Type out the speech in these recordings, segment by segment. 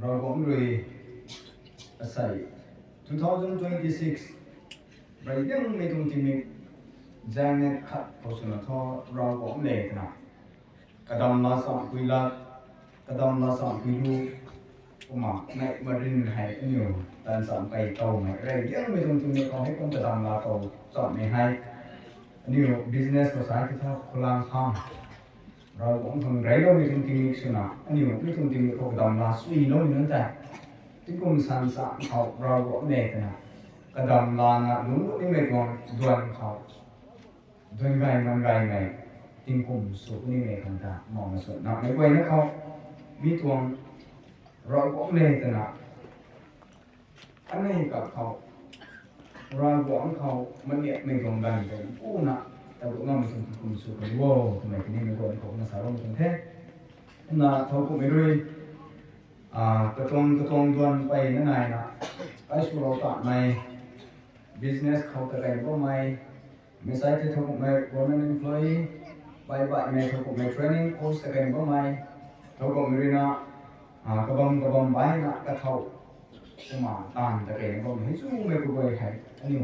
Ravguang asai 2026 Raidang Metung Timik Janet Kat Posuna Ravguang Lekna Kadam Lasa Kuilat Kadam Lasa Kuilu Uma Nai Marin Hai New Dan Sam Kai Tau Mai Raidang Metung Timik Kau Hai Kong Kadam La Tau Sam Mai Hai New Business Society Tha Kulang Kham Ravguang Thong Raidang Metung Timik Suna New Metung Timik Kau Kadam La Sui Lo Min Tai Tí cùng sẵn sàng khẩu rau gỗ nè thế nào cả đầm là ngạ đúng những người còn đoàn khẩu đoàn gai mang gai này tinh cùng số những người còn ta mong là số nào mấy quay nó không biết tuồng rau gỗ nè thế nào anh này cả khẩu rau gỗ khẩu mất nhẹ mình còn gần cái cũ nè ta cũng ngâm mình cùng số cái wow thì mày cái này mình còn khẩu là sao không thế là thôi cũng mấy đôi cái tông đoàn bay nó này nè cái số lao động này businessเขาแต่ก็ไม่ไม่ใช่ที่เขาไม่ government employee ไปไม่เขาไม่ training course แต่ก็ไม่เขาไม่เรียนกระบำไปนะก็เขามาตามแต่ก็ไม่สู้ไม่กูไปให้อันนี้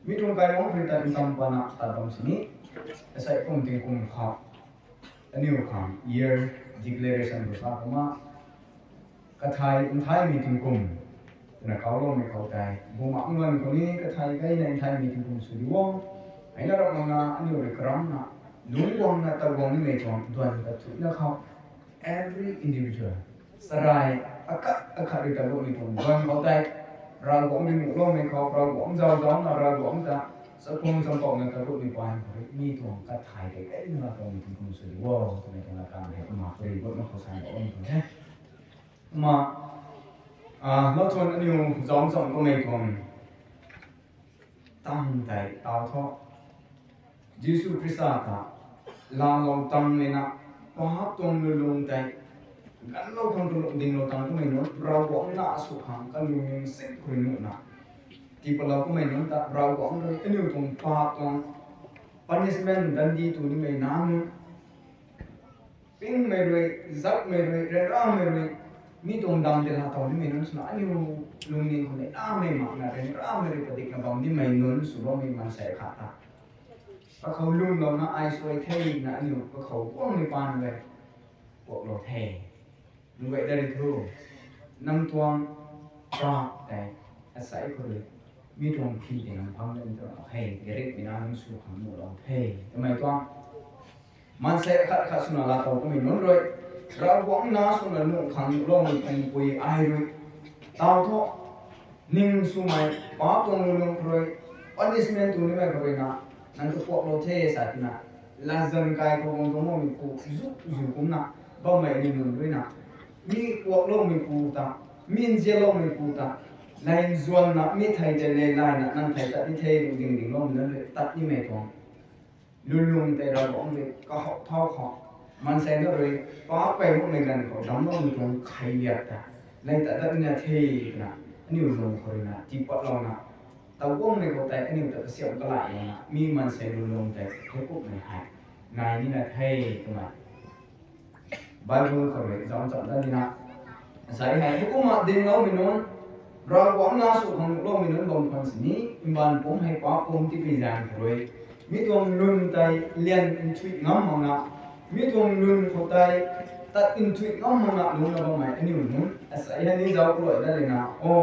มีตรงการน้องผลิตภัณฑ์ตามปานะตามสิ่งนี้ใส่กลุ่มที่กลุ่มเขาอันนี้เขา year declaration ภาษาพม่ากระไทยมีถึงกลุ่มแต่เขาลงไม่เข้าใจบุมังเงินคนนี้กระไทยในไทยมีถึงกลุ่มสุริวงศ์ไอ้นั่นเรางาอันนี้เรื่องกรำนะลุงวงนะตะวงนี่ไม่จงด่วนกระทุ้งนะเขา every individual สลายอากาศในตะลุนี่ผมด่วนเข้าใจเราหวังในหมู่โลกในเขาเราหวังเจ้าจ้องเราหวังจะสักคนสักคนในตะลุนี่ไปมีตัวกระไทยแต่ไอ้นั่นเรามีถึงกลุ่มสุริวงศ์ในการให้มาบริบทมาเข้าใจเราไม่ถูกใช่มาเราชวนอันนี้จอมส่งก็ไม่คงตั้งใจเอาเท่ายิสุคริสต์ตาลาลงตั้งเลยนะพอฮับตรงลงใจกันเราคนตรงดิ่งเราตั้งก็ไม่นู้เราหวังหน้าสุขังกันลุงยังสิ่งคุยนู้นนะที่พวกเราก็ไม่นู้แต่เราหวังเลยอันนี้ตรงปากตรง punishment ดันดีตัวนี้ไม่น้ำปิ้งไม่เลยจับไม่เลยเรื่องร่างไม่เลยมีตรงดำเดลาตอนนี้ไม่นู้นสุนัขนี่ลุงนี่คนนี้ไม่มานะเรื่องร่างไม่เลยปฏิกับบังที่ไม่นู้นสุดว่ามีมันใส่ขาตาพอเขาลุงเรานะไอซ์ไว้เท่นะนี่ก็เขาพวกมีปานเลยพวกเราเท่ลุงไว้ได้ทุกนำทวงปลาแต่อาศัยคนเลยมีตรงที่เดียวพังเรื่องตัวเฮ้เด็กไม่น่านุ่งสูงของเราเท่ทำไมตัวมันใส่ขาสุนัขเราก็ไม่นู้นเลยเราหวังน้าสุนัขนุ่งขังร่องเป็นปุยไอเลยตาวท้อนิ่งสุมัยป้าตรงลุงเลยวันนี้สิ่งตัวนี้ไม่เคยนะนั่นก็พวกเราเทสัตว์นะลาจันกายพวกมันก็มีกูจุกุมนะบ้าไม่นิ่งเลยนะมีพวกเรามีกูตามีเจเรามีกูตาไลน์ส่วนนะมีไทยเจเลไลน์นะนั่นไทยตัดที่เทดิ่งเรานั่นเลยตัดนี่ไม่ตรงลุงแต่เราบอกเลยก็เท่าเขามันใส่เลยป้าไปพวกในกันเขาดำเรามีตรงใครเยอะแต่ไลน์ตัดเนี่ยเทนะอันนี้ลุงเขาเลยนะที่ปะเรานะแต่ว่าไม่เข้าใจอันนี้แต่เสียงก็หลายนะมีมันใส่ลุงแต่ให้พวกไม่หายนายนี่นะเท่ตรงไหนบางคนเขาเลยจำได้ดีนะใส่ให้พวกมาดึงเราไม่นู้นเราหวังนาสุของเราไม่นู้นบางคนสินี้บ้านผมให้ป้าผมที่พิจารณาเลยมีตัวลุงใจเรียนช่วยน้ำมันนะมีตัวลุงเข้าใจตัดอินช่วยน้ำมันนะลุงเราไม่อันนี้นู้นใส่ให้นี่เจ้าก็เลยได้เลยนะโอ้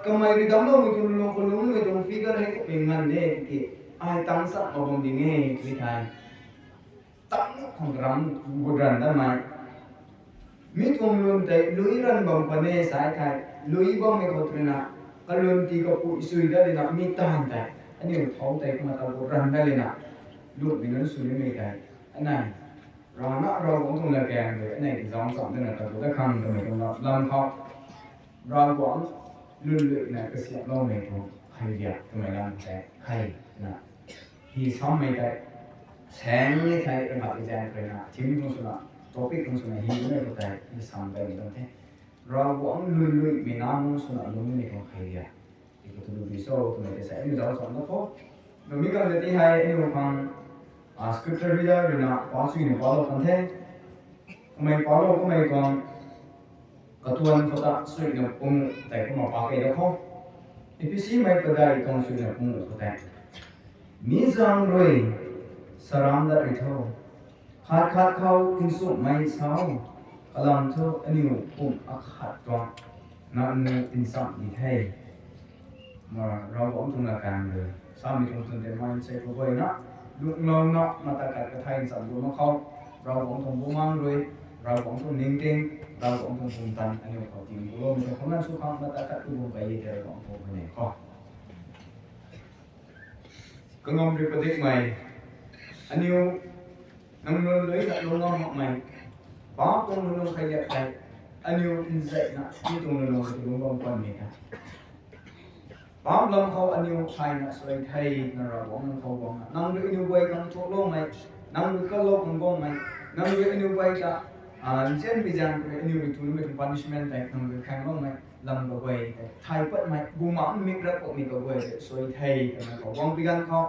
ก็ไม่ได้ดำน้ำมีตัวลุงคนลุงมีตัวฟิกเกอร์ให้เป็นงานเด็กที่ไอ้ตั้งสักมาบนดิ่งให้ที่ไทยตั้งของรังบุรันได้ไหมมีตัวลุงใจลุยรันบางคนเนี่ยสายไทยลุยบางไม่เขาตัวน่ะก็ลุงที่ก็พูดสุดได้เลยนะมีตาใจอันนี้เขาใจก็มาตะบุรันได้เลยนะลูกมีเงินสุดไม่ได้อันนั้นเราหน้าเราของตรงนั้นแกงเลยอันนี้สองตั้งแต่ตะบุตะคังตรงนี้ตรงนั้นลำเขาเราหวังลุ่นเลยนะก็เสียเราไม่ถูกใครเดียวทำไมล่ะแต่ใครนะที่ซ้อมไม่ได้แสงไม่ใช่ระดับวิจัยเลยนะที่มีคนสุนัขท็อปิกคนสุนัขที่ไม่เข้าใจที่ซ้ำไปตรงนี้เราหวังลุ่นเลยมีน้ำสุนัขลุ่นไม่ถูกใครเดียวที่ก็ต้องดูวิโซ่ตรงนี้แต่แสงมีเราสอนแล้วก็เรามีการที่ให้ในวันฟังสคริปต์วิดีโอหรือนะพอสิ่งนี้พอเราคอนเทนต์ทำไมพอเราก็ไม่ก่อน กระทวนเขาตัดสุดเนี่ยปุ่มแต่ก็มาปากเองเขาอีพีซีไม่ประเดี๋ยวตรงสุดเนี่ยปุ่มเขาแต่มีจังเลยสรามดัดริเท่าขาดเขาทิ้งสุดไม่เช้ากำลังเท่าอันนี้ปุ่มอักขัดตัวนั่นอินสัมดีเท่มาเราบอกตรงละกันเลยสามีตรงตุนเดมันใช้ตัวไปนะลูกน้องเนาะมาตะกัดกระไทยสัมบูรณ์เขาเราบอกตรงบุมังเลยเราบอกตรงนิ่งเก่งเราบอกตรงภูมิตันอันนี้เขาจริงเราไม่ใช่คนนั้นสุขมาตะกัดตัวไปเดี๋ยวเราบอกไปเนี่ยก็งอมด้วยประเด็กใหม่อันนี้นั่งนอนเลยกับลงงอมใหม่ป้าตรงลงใครอยากไปอันนี้อินเสกนะที่ตรงลงคือลงงอมคนนี้ครับป้าลำเขาอันนี้ใครนะสวยไทยนะเราบอกนั่งเขาบอกนั่งด้วยอันนี้ไว้กันทุกโลกไหมนั่งด้วยก็โลกของกงไหมนั่งด้วยอันนี้ไว้กับเช่นพิจารณาอันนี้ถูกไม่ถูก punishment แต่นั่งด้วยแข่งโลกไหมลำก็ไว้ไทยปัดไหมบูมมันมีกระปุกมีก็ไว้สวยไทยกันเขาวางพิจารณาเขา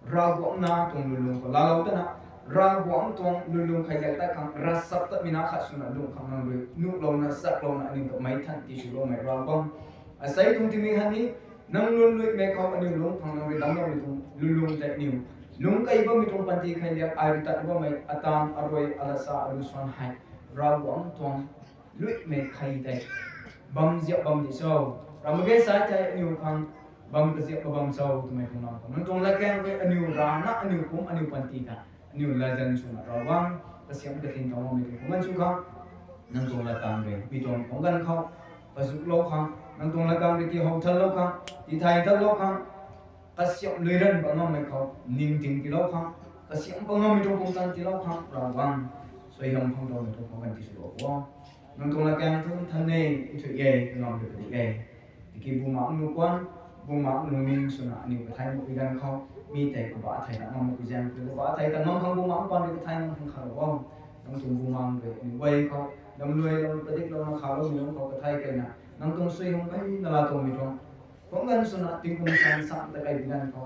Ravguang tong lulung ko lalaw ta na Ravguang tong lulung kaya ta kang rasap ta minakha suna lung kang nang nu law na sak law na aning may than ti su law may Ravguang asay tong timihan ni nang luluit me kaw aning lung kang nang dam law itong lulung ta niu nung kay ba mitong panti kaya ay ta ba may atam aroy alasa alusan hai Ravguang tong luit me kay ta bam zia bam di so ramage sa ta niu kang bam kasi bam saw tu may kunang ko nung la kaya aniu rana aniu kum aniu pantika aniu lajan suna rawang kasi ang kating tawo may kuman suka nung la kang re bitong ponggan khaw pasuk lo khang nung la kang re ti hau thal lo khang ti thai thal lo khang kasi ang liran bangam may khaw ning ting ti lo khang kasi ang bangam mitong pongtan ti lo khang rawang so iham khang taw mitong ponggan ti su lo wa nung la kang thun thanne itu ye ngam de ti ye ki bu ma nu kwanบุมาลุมิงสุนัขนิวไทยมุกกันเขามีแต่กบฏไทยนะมุกจันคือกบฏไทยแต่น้องเขาบุมาปอนในไทยน้องเขาว่าน้องตุ่มบุมาเลยไว้เขาดำรวยเราประเด็กเราเขาเรามีน้องเขาไทยกันนะน้องตุ่มสวยของไปนาลาตุ่มมีตรงผมกันสุนัขทิ้งคุณสันสันตะไคร้กันเขา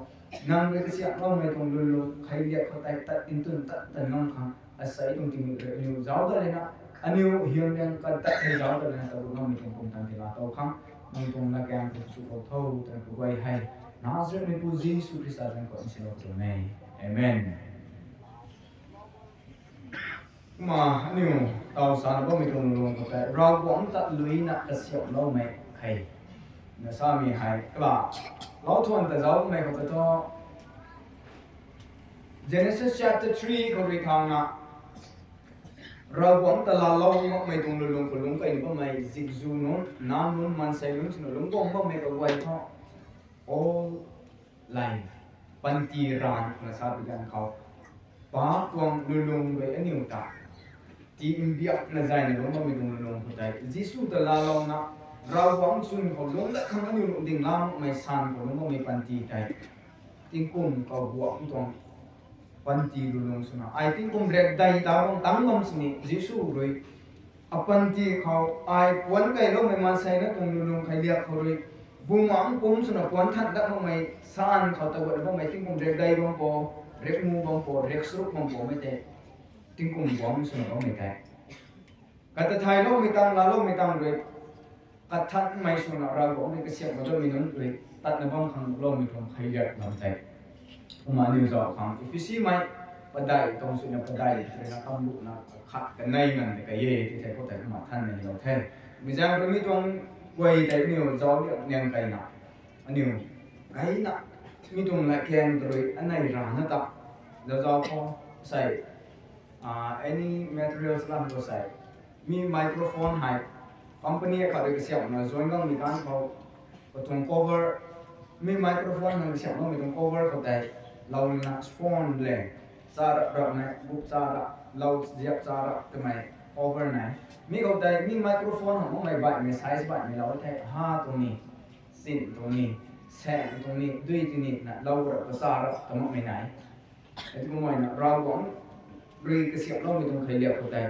นางเรื่องเสียเราไม่ตรงลุใครเรียกเขาแต่ตัดอินตุนตัดแต่น้องเขาอาศัยตรงที่มีนิวจ้าวได้เลยนะอันนิวเฮียงยังกันตัดให้จ้าวได้เลยนะแต่น้องมีตรงตันที่ลาโต้เขาnang tong la kang su ko thau tan ko wai hai nazir me pu Jesus Christ an ko sino ko nei amen ma aniu tau san bo mi tong long ko ta Ravguang ta Luicna Kasiamhloumei Khey na sa mi hai kla lo thon ta zau mai ko to Genesis chapter 3 ko ri thang na Ravguang ta la lo mo mai tung lulung ko lung kai ba mai zigzu non nan non man sai lung sino lung bong ba mai ko wai tho all life panti ran na sa bigan kau pa tuang lulung be aniu ta ti imbiak na zai na lung ba mai tung lulung ko dai jisu ta la lo na Ravguang sun ko lung da khang aniu ding lam mai san ko lung ba mai panti dai ting kum ko buak tuang panti lulung suna I think kung red dai tawang tangom sini Jisu roi apanti kau ai puan kai lo mai man sai na tung lulung kai liak ko roi bumang kum suna puan that da mai san kau ta wa mai ting kung red dai bang po rek mu bang po rek sruk bang po mai te ting kung bang suna lo mai kai kata thai lo mai tang la lo mai tang roi kathat mai suna ra go mai ka siap ma do mi nun roi tat na bang khang lo mai thong khai liak lam tai uma niu zo khang if you see my padai tong su na padai na kam lu na khat ka nai man ka ye ti thai ko tai ma than nei lo the mi jang ro mi tong wei tai niu zo li nyang kai na aniu kai na mi tong la ken roi anai ra na ta zo ko sai any materials lam ko sai mi microphone hai company ka ri siam na join gang mi kan ko tong cover mi microphone na siam no mi tong cover ko tai lau na spawn le sara ra na book sara lau jiap sara ke mai over na mi ko dai mi microphone ho mai bai mi size bai mi lau the ha to ni sin to ni sen to ni dui ti ni na lau ra ka sara to mo mai nai et ko mai na Ravguang ri ke siap lo mi tong khai liap ko dai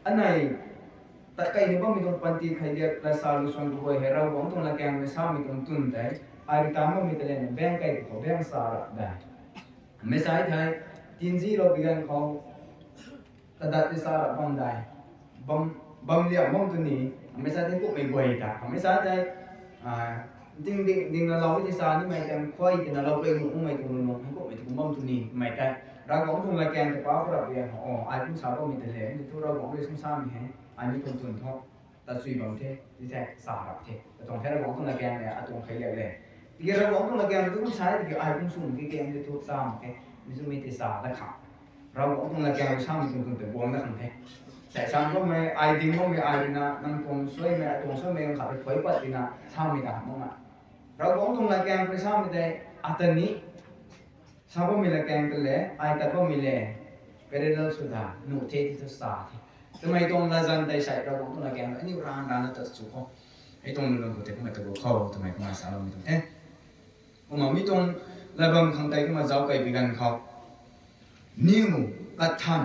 anai ta kai ni ba mi tong panti khai liap la sa lu son ko he Ravguang tong la kyang me sa mi tong tun dai ai ta mo mi te le bang kai ko bang sara daiไม่ใช่ไทยทีนซีเราพิการเขากระดาษที่สารบังได้บังเลี้ยงบังตัวนี้ ไม่ใช่ที่พวกไม่บ่อยแต่ไม่ใช่ใจดิ่งเราที่ซานี่ไม่แต่ค่อยแต่เราไปมุ่งไม่ตรงนู้นให้พวกไม่ถึงบ้านตุนีไม่แต่เราของตรงละแกนแต่ป้าเราเรียนอ๋อไอ้ผู้สาวก็มีแต่เลยทุกเราของเลยสงสารมีให้อันนี้ตรงทุนทบแต่สุยบางเทที่แท้สารับเทแต่ตรงแท้เราของตรงละแกนเนี่ยตรงใครเลยที่เราของตรงละแกนทุกใช้ที่ไอ้ผู้สูงที่แกนจะทุกซ้ำเนี่จะมีแต่สาและขาเราของตรงละแกนเราซ้ำตรงแต่บวมแล้วทำเทแต่ซ้ำก็ไม่ไอ้ดิ่งก็ไม่ไอ้นะนั่งตรงช่วยไม่ตรงช่วยไม่ขับไปถอยปัดดีนะซ้ำไม่ได้มั้งอ่ะเราของตรงละแกนไปซ้ำไม่ได้อัตนี้ซ้ำก็มีละแกนกันเลยไอ้แต่ก็มีเลยก็ได้เลิกสุดาหนูเทที่จะสาธิทำไมตรงละจันได้ใส่เราของตรงละแกนอันนี้ร้านตัดสุขไอ้ตรงนั้นก็แต่ก็ไม่ตะโกเข้าทำไมก็มาสารไม่ตรงเอ๊ะผมมีตรงระบำข้างใต้ก็มาเจ้าไก่ปีกันเขานิวกัดทัน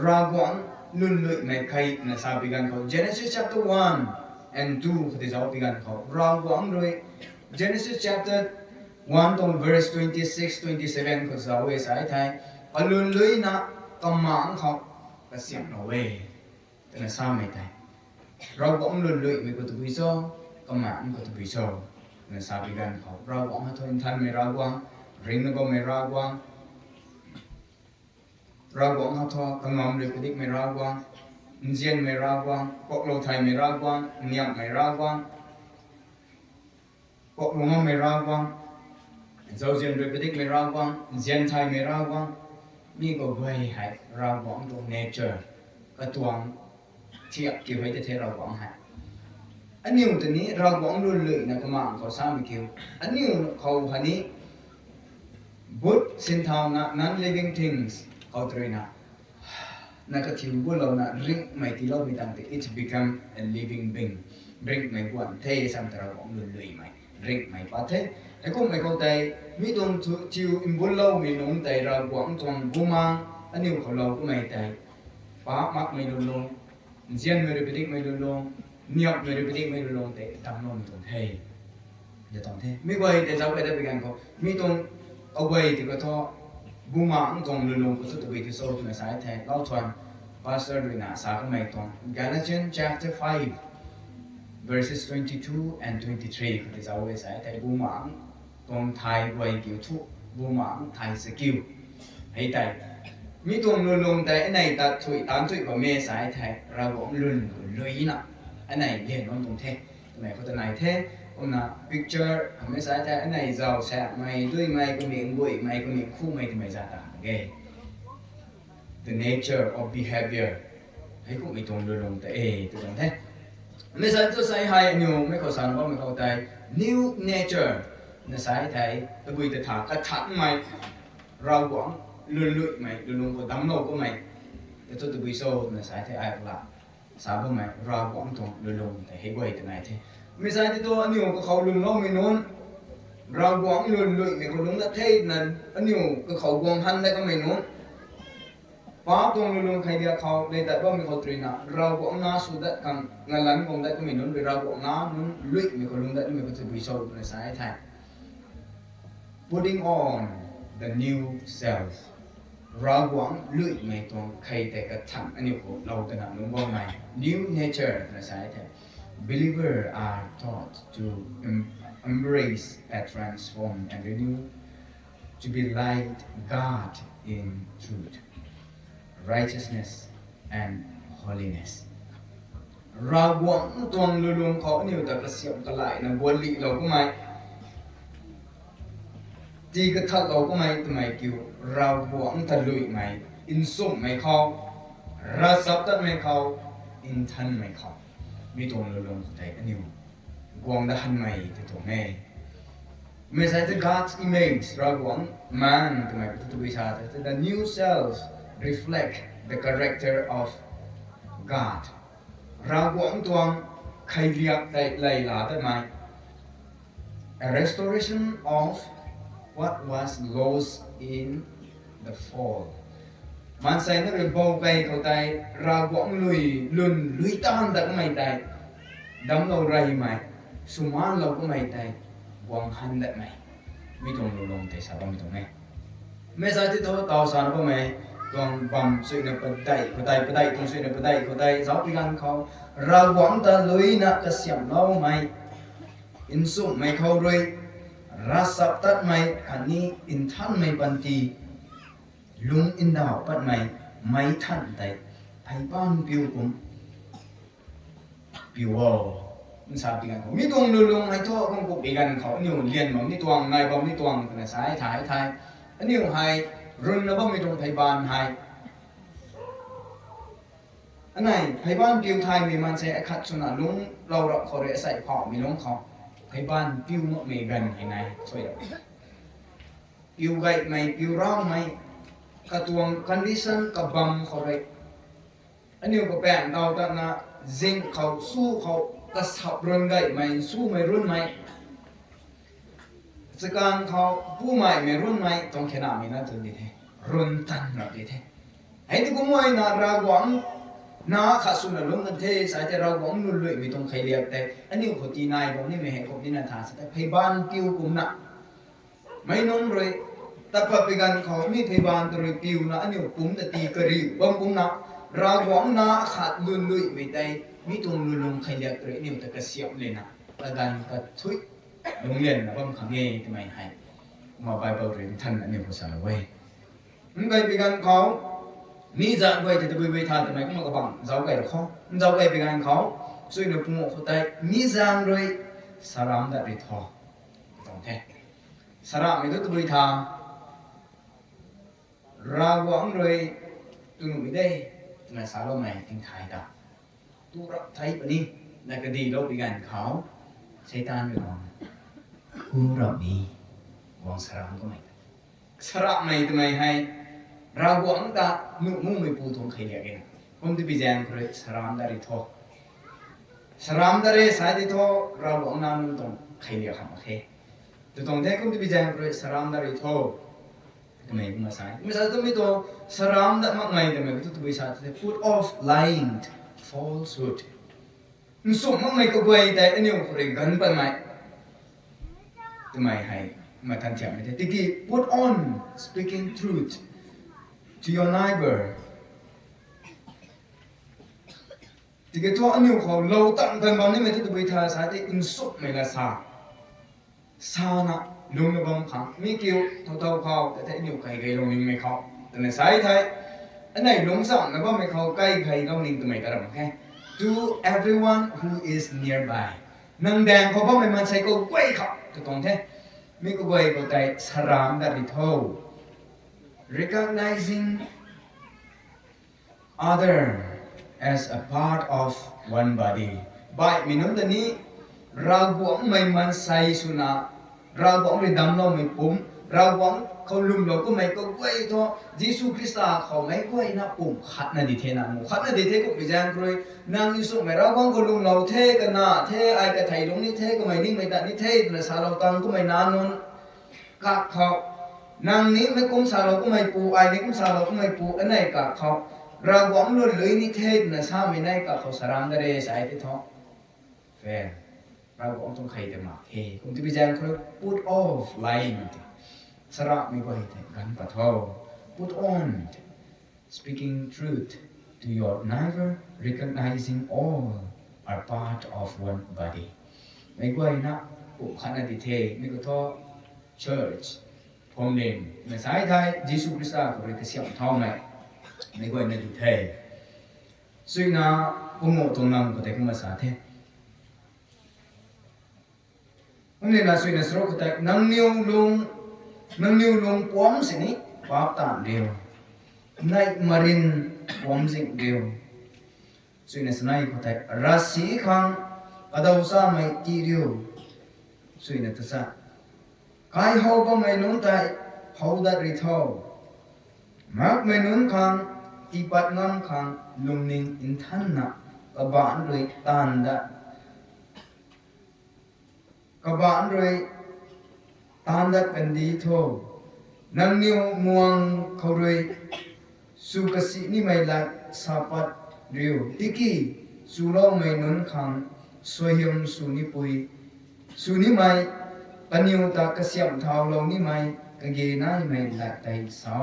รากวางลุนลุยไม่ใครนะสาปีกันเขา Genesis chapter 1 and 2เขาจะเจ้าปีกันเขารากวางโดย Genesis chapter 1 ตรง verse 26 27เขาจะเอาไว้ใส่ไทยก็ลุนลุยนะก็มังเขาก็เสียงเอาไว้แต่นะสาไม่ได้รากวางลุนลุยไม่ก็ตัวพิโซก็มังก็ตัวพิโซนะสาปีกันเขารากวางเขาทนทันไม่รากวางริงก็ไม่รากวางRavguang hatho kangam repetik me Ravguang Njian me Ravguang Kok lo thai me Ravguang Niam me Ravguang Kok longam me Ravguang Zau Jian repetik me Ravguang Njian thai me Ravguang Mi ko vai hai Ravguang to nature Ka tuang thiak ki vai te the Ravguang hai Aniu te ni Ravguang lu lu na kamang ko sa mi kiu Aniu khau hani But sin thao na non-living thingsเขาตรีนะนักทิวบุเรานะริงไม่ที่เราไม่ตั้งแต่ it become a living being ริงไม่กวนเทสัมตระของลุยไม่ริงไม่ปัดเทไอ้ก็ไม่เข้าใจมีตรงทิวอิมบุเรามีน้องแต่เราหวังตรงบุมังอันนี้ของเราก็ไม่แต่ป้ามักไม่ลุลงเจียนไม่ได้ไปดิ้งไม่ลุลงเนียบไม่ได้ไปดิ้งไม่ลุลงแต่ตั้งนนตรงเทจะตรงเทไม่ไหวแต่เจ้าไปได้ไปกันเขามีตรงเอาไว้ที่ก็ท้อบูมาอังตรงลุลงก็สุดวิธีโซ่ในสายแทนเล่าทวนพาสเตอร์ด้วยนะสาก็ไม่ตรง Galatians chapter 5 verses 22 and 23ก็จะเอาไว้สายแทนบูมาอังตรงไทยไว้เกี่ยวทุกบูมาอังไทยสกิลให้แต่มีตรงลุลงแต่ในตัดถุยตามถุยกับเมสายแทนเราบอกลุนลุยนะอันไหนเรียนวันตรงเทตรงไหนเขาจะไหนเทông na picture hमें साथ है ना इजाव से मैं दुई मैं को मिंग बुई मैं को मिंग खूब मैं तुम्हें जाता है the nature of behaviorให้กูไม่ตรงลงแต่ตัวตรงแท้ไม่ใช่ตัวใส่ให้นิวไม่เข้าสารว่าไม่เข้าใจ new nature ในสายไทยตะบุยตะถากระถังไม่เราหวังลุยไม่ลุงก็ดำโลก็ไม่แต่ตัวตะบุยโซ่ในสายไทยอะไรล่ะสาวก็ไม่เราหวังตรงลุงแต่ให้ไว้แต่ไหนเท่ไม่ใช่ที่ตัวอันนี้ก็เขาลุงเราไม่นู้นเราหวังลุยไม่เขาลุงละเทศนั้นอันนี้ก็เขาหวังหันได้ก็ไม่นู้นป้าตรงลุงใครเดียเขาเลยแต่ว่ามีเขาตรีนะเราหวังน้าสุดกันงานหลังของได้ก็ไม่นู้นเราหวังน้านู้นลุยไม่เขาลุงได้ไม่เขาจะวิโซ่ในสายไทย putting on the new self เราหวังลุยไม่ตรงใครแต่กระทั่งอันนี้ก็เราแต่หนักนุ่งบ่ใหม่ new nature ในสายไทยBelievers are taught to embrace and transform and renew, to be like God in truth, righteousness, and holiness. เราหวังตรงลุงเขาเนี่ยแต่กระเสียมกระไหลนะบวลีเราก็ไม่ตีกระทัดเราก็ไม่ทำไมกิ้วเราหวังทะลุยไม่อินสุ่มไม่เข้ารัศตัดไม่เข้าอินทันไม่เข้ามีตรงลงแต่อันนี้กวางได้หันใหม่ที่ตรงนี้ไม่ใช่ที่ God's image เราหวังมันทำไมเป็นตัววิชาแต่ the new self reflect the character of God เราหวังตัวใครเรียกได้ไล่ลาได้ไหม a restoration of what was lost in the fallมันใส่นั่นเลยบอกไปเขาใจเราหวังลุยตามแต่ก็ไม่ได้ดำเราไรไหมสุมาเราก็ไม่ได้หวังหันได้ไหมไม่ต้องลงแต่สาวไม่ต้องไหมไม่ใช่ที่ตัวต่อสารก็ไม่ต้องบัมสุนัขปะได้ตรงสุนัขปะได้เขาใจสาวพิการเขา Ravguang ta Luicna Kasiamhloumei Insum mai khâu rui rasap tat mai khani Dimthanliu panti lung in đảo bắt mai thẳng tại thầy ban biểu cũng biểu mình sao bị gan mi tuang lung hay thọ không cũng bị ganเขาnhiều liền mà mi tuang này bao mi tuang là sai thái anh nhiều hay run nó bao mi tuang thầy ban hay anh này thầy ban biểu thai mi man sẽ khát cho nó lung lâu rồiเขาđểใส่họ mi lungเขาthầy ban biểu một mi gần thế này thôi biểu gậy mày biểu rau mày katuang condition kabam khore aniu ko pen dau ta na jing khau su khau ka sap ron gai mai su mai run mai sekan khau pu mai me run mai tong khena mi na tu ni the run tan na de the ai ti ko moi na Ravguang na kha su na lum nan the sai te Ravguang nu lui mi tong khai liap te aniu ko ti nai bo ni me he ko ni na tha sa te phai ban kiu kum na mai non roi tập hợp ganเขามีเทบานตัวปิวนะอันนี้กุ้มแต่ตีกระริบกุ้มนะRavguangนะขาดลุยไม่ได้มีตรงลุงใครเรียกตัวนี้แต่กระเสียบเลยนะประกันกระทุยโรงเรียนนะผมขังเงี้ยทำไมให้มาไปเปิดเรียนท่านอันนี้ภาษาละเว้ยมันไปกันเขามีจานไว้แต่ตัวไปทานทำไมก็มากระบังเจ้าไก่หรอเขาเจ้าไก่ไปกันเขาช่วยหนุ่มเขาได้มีจานเลยสารามได้ทอตรงแท้สารามไม่ต้องตัวไปทานRavguang rồi tôi nói đây là sao đâu mày tiếng Thái đó tôi thấy vậy đi là cái gì đâu bị gan khó xây tan rồi còn u rập đi quang saram của mày saram mày tụi mày hay Ravguang ta nụ mu mày pu thong khai liệt không thì bị giang rồi saram dari tho saram dari sai đi tho Ravguang nan tong khai liệt hẳn ok tôi tong thế không thì bị giang rồi saram dari tho tụi cũng mà sai tụi to saram đã mắc mày tụi bây giờ put off lying falsehood số mắc mày có quay tại anh yêu phải gần bên mày tụi hay mà thành chậm như thế thì put on speaking truth to your neighbor thì cái cho anh yêuเขาlâu tận gần bao nhiêu mày tụi bây giờ sai thì in số mày là sa na lung na bom khang mi kiu thâu khaoแต่nhiều cái gây lung ninh mày khaoแต่ในสายไทยอันไหนลงสั่งนะว่าไม่เขาใกล้ใครเขานิ่งตัวไม่กระดับแค่ to everyone who is nearby นังแดงเขาบอกไม่มาใช้ก็ไว้เขาตัวตรงแท้มีก็ไว้ก็แต่สรามดัดดิโธ recognizing other as a part of one body บ่ายมีน้ำตัวนี้Ravguangไม่มันใส่สุนัขRavguangเลยดำเราไม่ปุ่มRavguangเขาลุมเราก็ไม่ก็ไว้ท่อยิสุคริสต์เขาไม่ไว้นะปุ่มขัดนั่นดิเทนะมุขัดนั่นดิเทก็ไปแจ้งเลยนางยิสุไม่Ravguangก็ลุมเราเทกันนะเทไอ้กระไทยลงนี่เทก็ไม่นิ่งไม่ตัดนี่เทแต่สาเราตังก็ไม่นานนนกักเขานางนี้ไม่กุ้มสาเราก็ไม่ปูไอ้นี่กุ้มสาเราก็ไม่ปูอันไหนกักเขาRavguangล้วนเลยนี่เทแต่สาไม่ได้กักเขาสารามได้เลยใส่ที่ท่อแฟนRavguangต้องใครแต่มาเฮ้คุณที่ไปแจ้งเขา put off lying สระไม่ก็เห็นกันปะท้อ put on speaking truth to your neighbor recognizing all are part of one body ไม่ก็เห็นนะปุ๊บขันอดีตเทไม่ก็ท้อ church ผมเล่นในสายไทยยิสุคริสต์ก็เรียกเสียงท้องไม่ก็เห็นอดีตเทซึ่งนะผมโง่ตรงนั้นก็แต่ก็มาสาเทนี่นะส่วนสรุปแต่นังนิวลงป้อมสินี่ป้าตามเดียวในมารินป้อมสิเดียวส่วนสนายก็แต่รัสสีขังกระดาวสาไม่ตีเดียวส่วนนั้นซะใครเขาก็ไม่นุ่งใจเขาดัดริท้อมักไม่นุ่งขังตีปัดงามขังลุงนิ่งอินทันนะกบ้านเลยตันดะกบ้านเลยตันดัดเป็นดีโทนังนิวม่วงเขาเลยสุกสินี่ไม่ละสาปัดเดียวติกี้สุเราไม่นุนขังสวยยมสุนิปุยสุนิไม่ปัญญาตากระเสียมเท้าเรานี่ไม่กะเกน่ายไม่ละใจเศร้า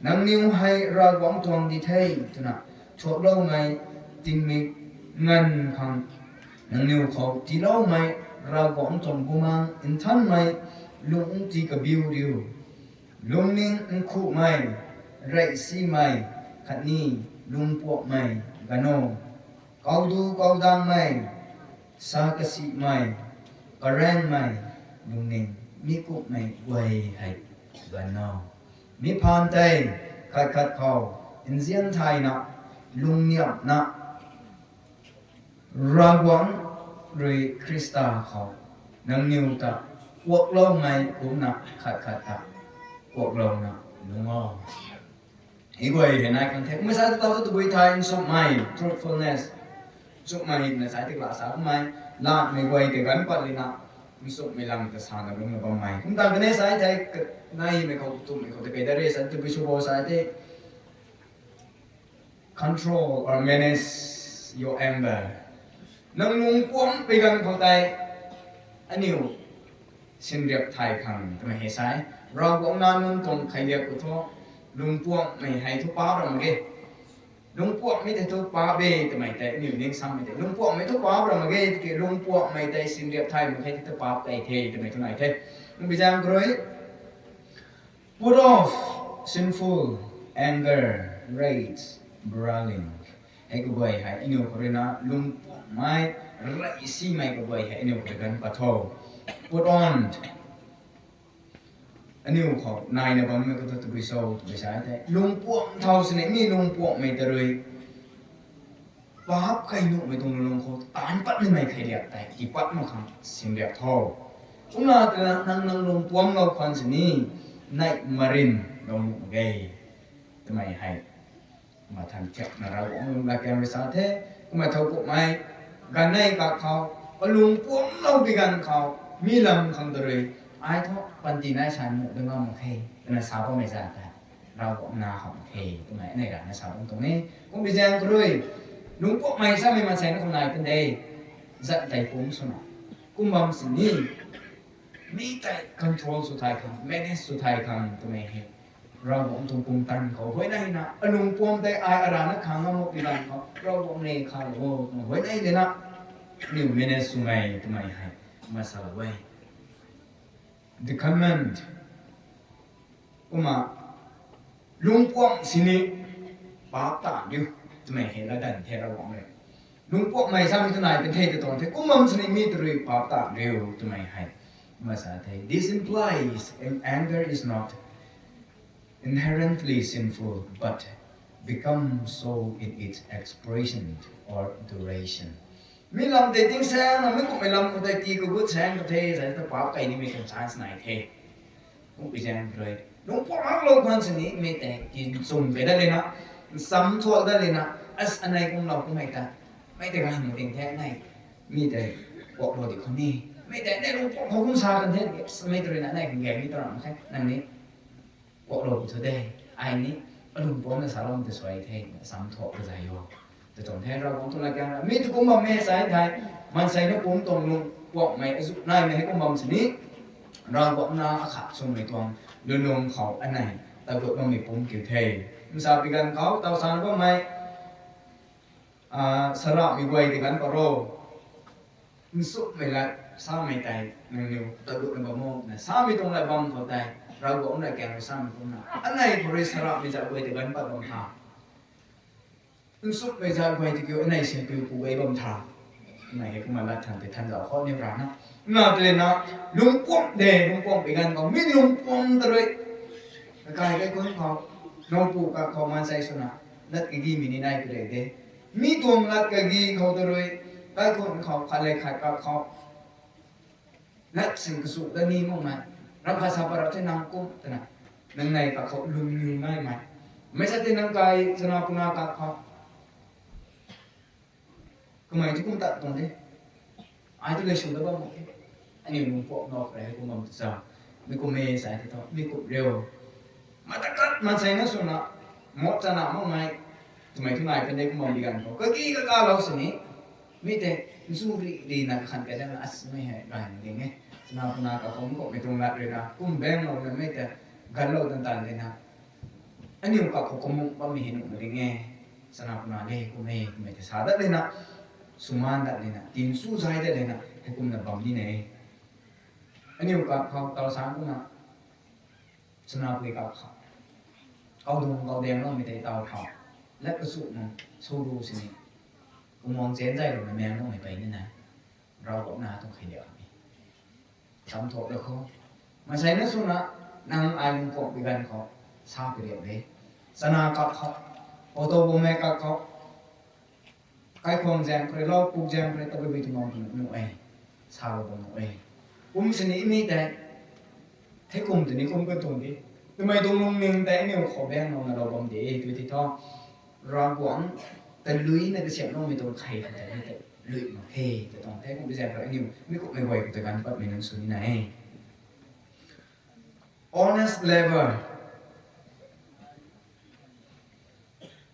นังนิวให้Ravguangทวงดีเทยตุนะชอบเราไม่ติงมิ เงินขังนังนิวเขาที่เล่าไม่เราก็องจงกุมังอินทันไม่ลุงจีกับบิวดิวลุงนิ่งคู่ไม่ไรซีไม่ขัดนี้ลุงพวกไม่กันโนเกาดูเกาดังไม่สากสิไม่กระแรงไม่ลุงนิ่งมีคู่ไม่ไว้ให้กันโนมีพานเตยขัดเขาอินเซียนไทยนะลุงเนียบนะรากวังหรือคริสตาเขานังนิวตาพวกเราไม่คุ้มนะขัดตาพวกเรานะลุงอ๋ออีกว่าเห็นไหมกันเทคไม่ใช่ตัวตัวไทยสุขไม่ truthfulness สุขไม่ในสายที่กล่าวสาวไม่ละไม่ไหวแต่กันปัดเลยนะมิสุไม่ลำแต่สารกับเรื่องแบบไม่คุณตากันในสายที่ในไม่เขาตุ้มไม่เขาแต่เป็นได้สันติวิชุบสายที่ control or manage your anger นังลุงป้วงไปกันเขาใจอันนี้สินเรียบไทยคำทำไมเหตุใช่เราก็นานนุ่งตรงใครเรียกอุทธลุงป้วงไม่ให้ทุกป้าเราเมื่อกี้ลุงป้วงไม่ได้ทุกป้าเบ้ทำไมแต่นี่เลี้ยงซ้ำไม่ได้ลุงป้วงไม่ทุกป้าเราเมื่อกี้ที่ลุงป้วงไม่ได้สินเรียบไทยไม่ให้ทุกป้าไปเททำไมทุกไหนเทลุงไปจางกรอย put off sinful anger rage brawling ให้กูไปให้อินุคนนั้นลุงป้วงไม่ไรสิไม่กูไปให้อินุคนนั้นปะทอ put on อันนี้เขานายนะผมไม่ก็ต้องไปสู้ไปใช้แต่ลุงป้วงเท่าสิเนี่ยมีลุงป้วงไม่ตเลยป้าบใครนุ่มไม่ตรงลุงเขาตานปัดนี่ไม่ใครเรียกแต่กี่ปัดมาคำสิ่งเรียกเท่าจุ่มนาแต่นั่งลุงป้วงเราคนสินี่นายมารินลุงเกย์ทำไมให้มาทำเจ็บนะเราบอกลุงรักแกไม่สาเทก็มาเท่าพวกไม่กันในกับเขาลุงป้วงเราไปกันเขามีลำคำตเลยไอ้ท่อปันตีน่าชันหมดเรื่องว่ามันเคยเป็นสาวก็ไม่ทราบแต่เราก็นาของเคยตรงไหนในการสาวตรงนี้ผมไปแจ้งก็เลยลุงพวกไม่ทราบไม่มาใช้ในคนไหนเป็นเดย์จัดใจผมสนกุมบังสินี่มีแต่ control สุดท้ายคำ manage สุดท้ายคำตรงนี้เราบอกตรงปุ่มตันเขาไว้ไหนนะลุงพวงได้ไออารานะขังเราหมดปีนั้นเขาเราบอกในข่าวโอ้ไว้ไหนเลยนะนี่ manage สุดไหนตรงไหนให้มาสาวไว้the command ลุงป้วงสินี่ป้าตาอยู่ทำไมเห็นแล้วดันเทระวังเลยลุงป้วงไม่ทราบที่ไหนเป็นเทศตรงที่สินี่มีตรีป้าตาเร็วทำไมให้มาสาเท this implies anger is not inherently sinful but becomes so in its expression or durationมีลำแต่ติ้งแซงนะไม่ก็ไม่ลำก็แต่ตีก็พูดแซงก็เทใส่ตะปาไก่นี่มีคนสายสไนเทก็ไปแซงเลยลุงพ่อรักเราคนสนิทไม่แต่กินสุ่มไปได้เลยนะซ้ำทั่วได้เลยนะอันไหนของเราก็ไม่แต่ไม่แต่การหนูเองแท้ไหนมีแต่บอกเราดิคนนี้ไม่แต่ในลุงพ่อเขาคุ้มชากันแท้ไม่แต่เลยนะในของแกนี่ตลอดใช่นั่นนี้บอกเราเธอได้ไอ้นี่ลุงพ่อในสารมันจะสวยเท่ซ้ำทั่วไปใจโยแต่ตรงแท้เราของตัวรายการมีทุกคนมาเมสายไทยมันใส่ในปุ่มตรงลุงบอกไม่สุดนายไม่ให้กุมบังสินี้เราบอกนาขาดชมในตัวลุงเขาอันไหนแต่บทมันมีปุ่มเกี่ยวเทมันสาบิกันเขาเตาสารก็ไม่สระมีไว้ที่กันปะโรมันสุดไม่ละสาไม่ใจนั่งอยู่แต่บทมันบ่โม่นะสามีตรงไหนบังเขาใจเราบอกในแกงสามีตรงนั้นอันไหนบริสระมีจะไว้ที่กันปะบังทาสุดไปจากไปที่เกี่ยวในเสียงคือผู้ใบบำธารในเหตุการณ์ทันแต่ทันเราข้อนี้ร้านนะน่าจะนะลุงป้อมเดลุงป้อมไปกันเขาไม่ลุงป้อมตะเลยกายก็คนเขาน้องปู่กับเขามาใส่สุนัขนัดกี้มีนี่ได้ก็เลยเดมีตัวนัดกี้เขาตะเลยกายคนเขาขัดเลยขัดกับเขานัดสิ่งกระสุนด้านนี้มั่งไหมรับภาษาปราบที่นางกุ้งแต่นะนั่งในกับเขาลุงยืนง่ายไหมไม่ใช่ที่นั่งกายสนาปุนากับเขาก็ไม่ที่ผมตัดตรงนี้ไอ้ที่เลยชุดแล้วบ้างอันนี้ลุงพวกนอกอะไรผมบอกจะมีกูเมย์ใส่ที่ท้องมีกูเร็วมาตะกัดมันใส่นั่นส่วนน่ะหมดจะหนามั่งไหมทำไมที่ไหนเป็นเด็กมองดีกันเขาก็กี้ก็ก้าวเราสินี้มีแต่สู้ดีนะขันกันได้อัศไม่ให้ได้อย่างเงี้ยสนาพนากับเขาก็ไม่ตรงรัดเลยนะกุ้มแบงเราเนี่ยไม่แต่กันเราต่างๆเลยนะอันนี้กับเขาก็มุ่งว่ามีเห็นเหมือนไงสนาพนาเล่กูเมย์ไม่แต่สาดัดเลยนะ suman dat lena tin su zai dat lena hukum na bam ni ne ani ka khau tao sang ku na sna pui ka kha kau dong kau deng lo mi tai tao kha let ka su no so ru si ni mong chen zai lo na meng lo mai pai ni naเราก็น่าต้องขยับนี่ทำถูกแล้วเขามาใช้นักสุนัขนางอายุกบกันเขาทราบไปเรียบเลยสนากับเขาโอโตโบเมกับเขาใครคงแจงใครรอบปลูกแจงใครตะไปไปถึงมองถึงหนุ่ยชาวบ้านหนุ่ยสนิทนี่แต่เทคุมตัวนี้คุมก็ตรงนี้ทำไมตรงนุ่งนิ่งแต่เนี่ยขอแบ่งน้องเราบำเดตัวที่ท้องเราหวังแต่ลุยในกระเสียบน้องไม่ตรงใครแต่แต่Luicna Kasiamhloumei Kheyแต่ตอนแท้ผมจะแจ้งว่านิวไม่ก็ไม่ไหวกับการปัดไม่นั่งสุนีไหน honest level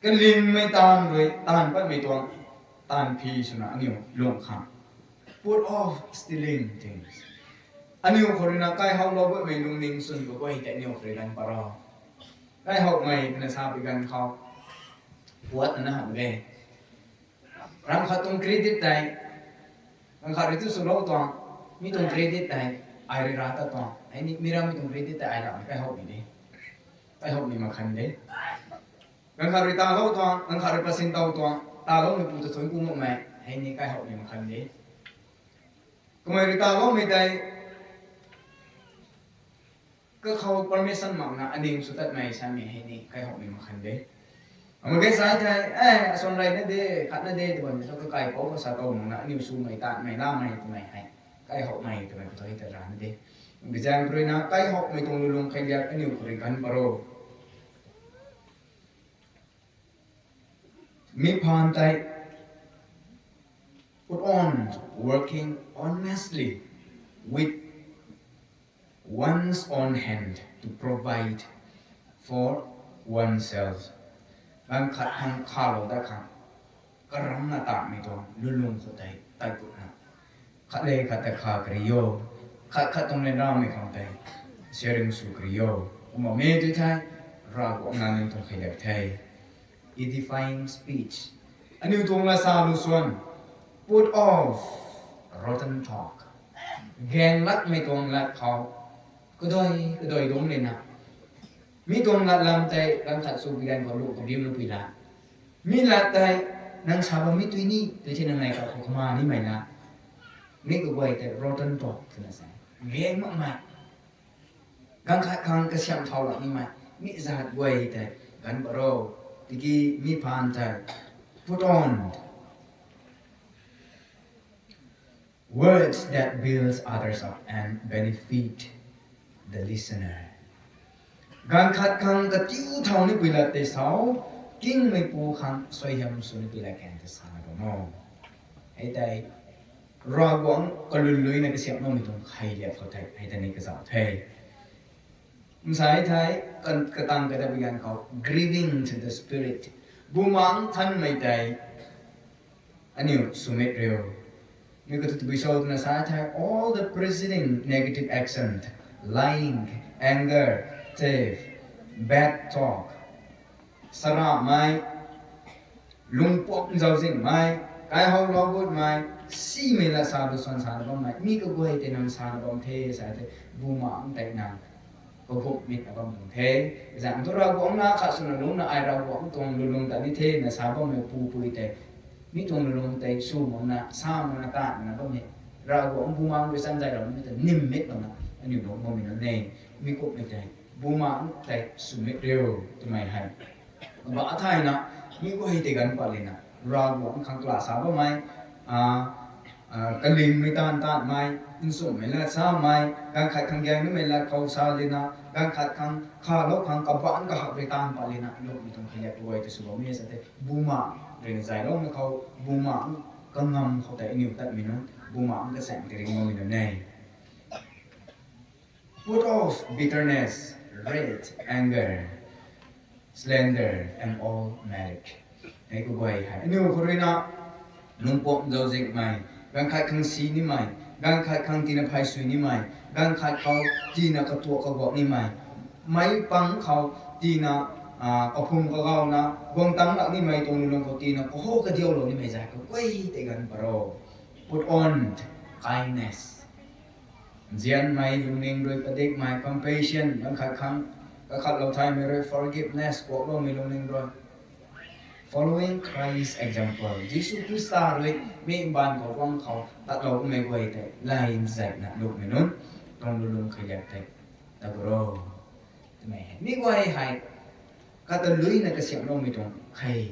ก็ลิงไม่ตานเลยตานปัดไม่ตวงตานพีชนะนิวลงคำ put off stealing things อันนิวคนนั้นใกล้เขาเราไม่นุ่งนิ่งสุนก็ไว้แต่นิวเคยกันปะรอใกล้เขาไม่ธนาคารไปกันเขาปวดนะฮะเว้รำขาดตรงเครดิตได้รำขาดitu suruh tuangมีตรงเครดิตได้ไอเรื่องรัฐtuangไอ้นี่มีรำมีตรงเครดิตได้ไอเราไปหอบนี่ดิไปหอบนี่มาขันเด้รำขาดตาเราtuangรำขาดเปอร์เซ็นต์tuangตาเราไม่พูดถึงกูหมดไหมไอ้นี่ไปหอบนี่มาขันเด้ก็ไม่ตาเราไม่ได้ก็เขา permission มั่งนะอันนี้สุดท้ายไม่ใช่ไหมไอ้นี่ไปหอบนี่มาขันเด้มันก็สายใจส่วนไรนั่นเด้ขัดนั่นเด้แต่วันนี้เขาก็ไก่เขาก็สะตงนะนิวซูไม่ตาไม่ล่าไม่ตัวไม่ให้ไก่หอกไม่ตัวไม่ตัวให้แต่ร้านนั่นเด้มันจะยังคุยนะไก่หอกไม่ตรงลุงใครเรียกนิวคุยกันปะโรมีพานใจ put on working honestly with one's own hand to provide for oneselfบางขัดทางข้าวได้ครับก็รำหน้าตาไม่ตรงลุ่นลุ่มสุดใจใต้กุดนะขัดเลยขัดแต่ขากริโยขัดตรงในร่างไม่คำใจเสียริมสุกริโยผมบอกเมย์ด้วยใจเราก็งานนึงตรงขยับไทย edifying speech อันนี้ตรงละซาลุส่วน put off rotten talk แกงลัดไม่ตรงลัดเขาก็โดยล้มเลยนะมีตรงลัดลำใจลำถัดสู่วิญญาณของลูกของดิมลูกปีละมีลัดใจนางชาวบ้านมิตรนี่ตัวที่นางในกับขมานี่ไหมนะนี่ก็ไว้แต่รอตันตอกคือนะสิเลี้ยงมากมายกังขังกระเสียมเท่าหลักนี่ไหมมีจัดไว้แต่กันบรอที่กี้มีผ่านใจ put on words that builds others up and benefit the listenerการขัดขังกระจิ้วเท่านี้ปีละเตสาวกิ้งไม่ปูขังสวยยำสุนปีละแกนเตสาวก็มองให้ได้รอหวังก็ลุยในกระเสียบน้องมีตรงใครเรียกเขาไทยให้แต่ในกระสาวไทยมุสายไทยกันกระตังกระดับยันเขา grieving to the spirit บูมังท่านไม่ได้อันนี้สุเมตเรียวมีกระตุ้นบิโซตนะสายไทย all the preceding negative accent lying anger theft bad talk สระไม่ลุงปอกเจ้าสิ่งไม่กายเขาล้อพูดไม่ซีเมล่าสาดุสันสารบ้างไม่มีก็บ่ให้แต่นำสารบ้างเทสายแต่บูมาอันแต่นางก็พบมิตรบ้างเทจากตัวเราบ้างนะข้าสุนัขลุงนะไอเราบ้างตรงลุงแต่นี่เทนะสารบ้างไม่ปูปุยแต่มีตรงลุงแต่สู้มันนะสร้างมันนะตานะบ้างเนี่ยเราบ้างบูมาไม่สั้นใจเราไม่แต่นิ่มเม็ดบ้างนะอันนี้บ้างมันนั่นเองมีก็ไม่แต่บูมาแต่สุเม็ดเร็วทำไมให้บ้าไทยนะมีก็ให้แต่กันไปเลยนะเราบ้างขังกล้าสาบ้างไหมกันลิงไม่ตานไม่อินสุไม่ละสาไม่การขัดขังแยงนี่ไม่ละเขาสาเลยนะการขัดขังข้าลบขังกับบ้านก็หักไปตานไปเลยนะลูกมีต้องขยับด้วยแต่สุบไม่ใช่แต่บูมาเรื่องใจเราไม่เขาบูมาก็งำเขาแต่อิวแต่ไม่นู้บูมาก็แสงแต่เรื่องมันไม่แน่ put off bitterness rage anger slander and all malice ให้กูไว้ให้นิวคนนี้นะลุงปอกเจ้าสิ่งใหม่การขัดขังสีนี่ใหม่การขัดขังตีนภายสุยนี่ใหม่การขัดเขาตีนกระตัวกระบอกนี่ใหม่ไม่ปังเขาตีน có phun có gạo na buông tăng lại đi mày tung lung có tin nó có hô cái điều rồi đi mày giải có quay để gần baro put on kindness diện mày lung ninh rồi cái đích mày compassion những khát khăng các khát lâu thay mày rồi forgiveness của lo mày lung ninh rồi following Christ's example Jesus Christ rồi mình ban có quang khẩu đặt lâu mày quay tại lại giải nặng lục mày nón trong lung khơi đẹp tại ta baro mày mi quay hay các tên Luicna Kasiamhloumei Khey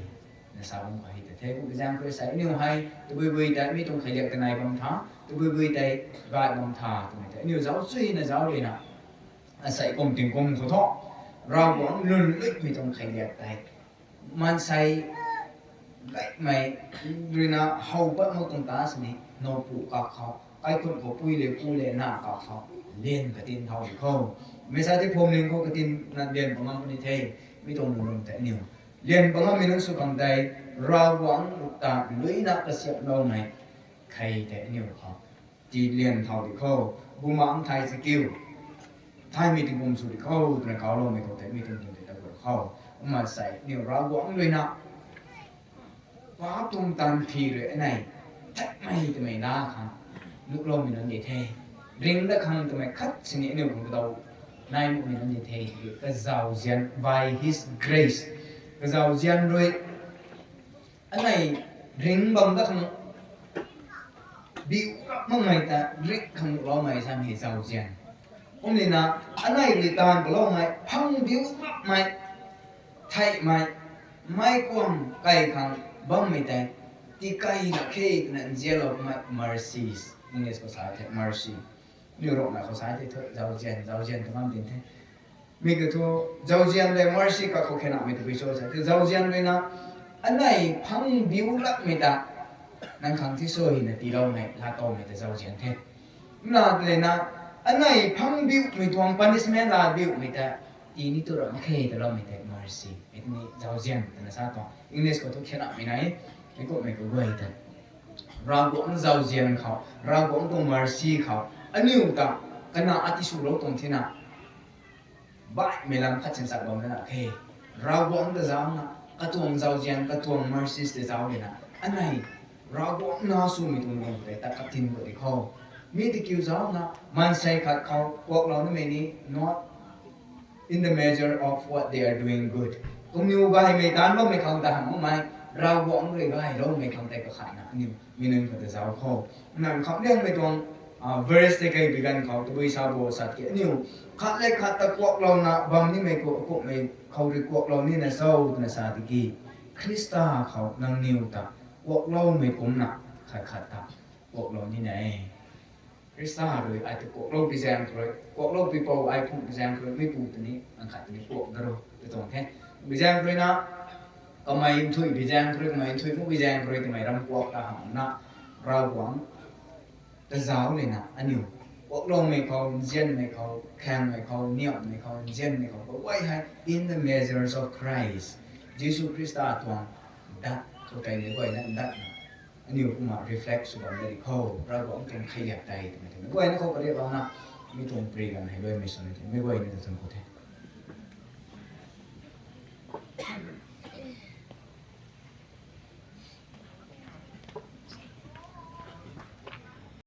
là sao không phải thế cũng giang cơ sở nếu hay tôi bơi tại mi trong khởi liệt từ này bằng thá tôi bơi tại vài bằng thà từ này thế nếu giáo suy là giáo đây nào sẽ cùng tình cùng của thọ Ravguang luôn lích mi trong khởi liệt tại man say cái mày rồi na hầu bất một công tác này nó phụ các họ cái con của Pouh lệ nạ các họ liên cái tin thầu không mấy sai thì phom nên có cái tin là liên của mang cái thế mi trong luôn tại nhiều liên bằng mình số còn đây Ravguang lục ta Luicna Kasiamhloumei Khey tại nhiều họ chỉ liên thầu thì khâu bu mang thay skill thay mi tình cùng số thì khâu từ này cáo lo mình có thể mi tình cùng để được khâu mà sai nhiều Ravguang Luicna quá tung tan phi rồi này thách mày từ mày na khang lúc lâu mình nói như thế riêng đã khang từ mày khất xin nghĩa nhiều của đâu nay mình nói như thế cái giàu diện by His grace cái giàu diện rồi anh này riêng bằng đã khang biểu mong mày ta riêng khang lo mày sang hệ giàu diện ông nên là anh này người ta của lo mày phăng biểu mày thay mày mai quan cái khang bang mày ta ti kai na khe na angel of mercies English có sai thế mercy nhiều rộng là có sai thế thôi giàu gen thì mang tiền thế mình cứ thua giàu gen là mercy cả không khen nào mình tự bị cho sai thì giàu gen này na anh này phăng biếu lắc mình ta năng kháng thì soi là tí đâu này là to mình tự giàu gen thế là thế na anh này phăng biếu mình tuang punishment là biếu mình ta tí ní tôi rộng khe thì đâu mình tự mercy mình giàu gen là sao to English có tôi khen nào mình này cái cột này có quay thật Ravguang giàu diệnเขาRavguang tông mercyเขาanh nhiều ta cái nào ati su lâu tông thế nào bại mình làm khát chân sạch bằng thế nào khe Ravguang đã giáo na cái tuồng giàu diện cái tuồng mercy để giáo vậy na anh này Ravguang na su mình tông bằng cái ta cắt tin của đi khâu mi thì kêu giáo na man say khát khâu cuộc lâu nó mình đi not in the measure of what they are doing good cũng như vậy mình tán bao mình không ta hẳn mai Ravguang người gai lâu mình không tay có khả năng nhưng mình nên phải giáo khâu nàng không đen mình tuồng verse cái bị gan khâu tôi sao bộ sát kia nhiều khát lấy khát ta cuộc lâu na bằng như mình cuộc mình khâu đi cuộc lâu như là sâu là sát kia Krista khâu năng nhiều ta cuộc lâu mình cũng nặng khát ta cuộc lâu như này Krista rồi ai tự cuộc lâu bị giang rồi cuộc lâu bị bầu ai cũng bị giang rồi mấy cụ tự ní ăn khát tự ní cuộc đó rồi tôi tổng thế bị giang rồi na Kamei thui bị giang rồi Kamei thui cũng bị giang rồi thì mày làm cuộc là hỏng na Ravguang ta giáo này nè anh nhiều cuộc lâu mày khâu gen mày khâu khang mày khâu niệm mày khâu gen mày khâu quay hay in the measures of Christ Jesus Christ ta toàn đắt thôi cái này quay nó đắt anh nhiều cũng mà reflect sự bằng đây khâu Ravguang trong khai đẹp tay thì mày quay nó không có đẹp đâu na mi tuồng pre gần hay đôi mày xong thì mới quay nó được thân có thể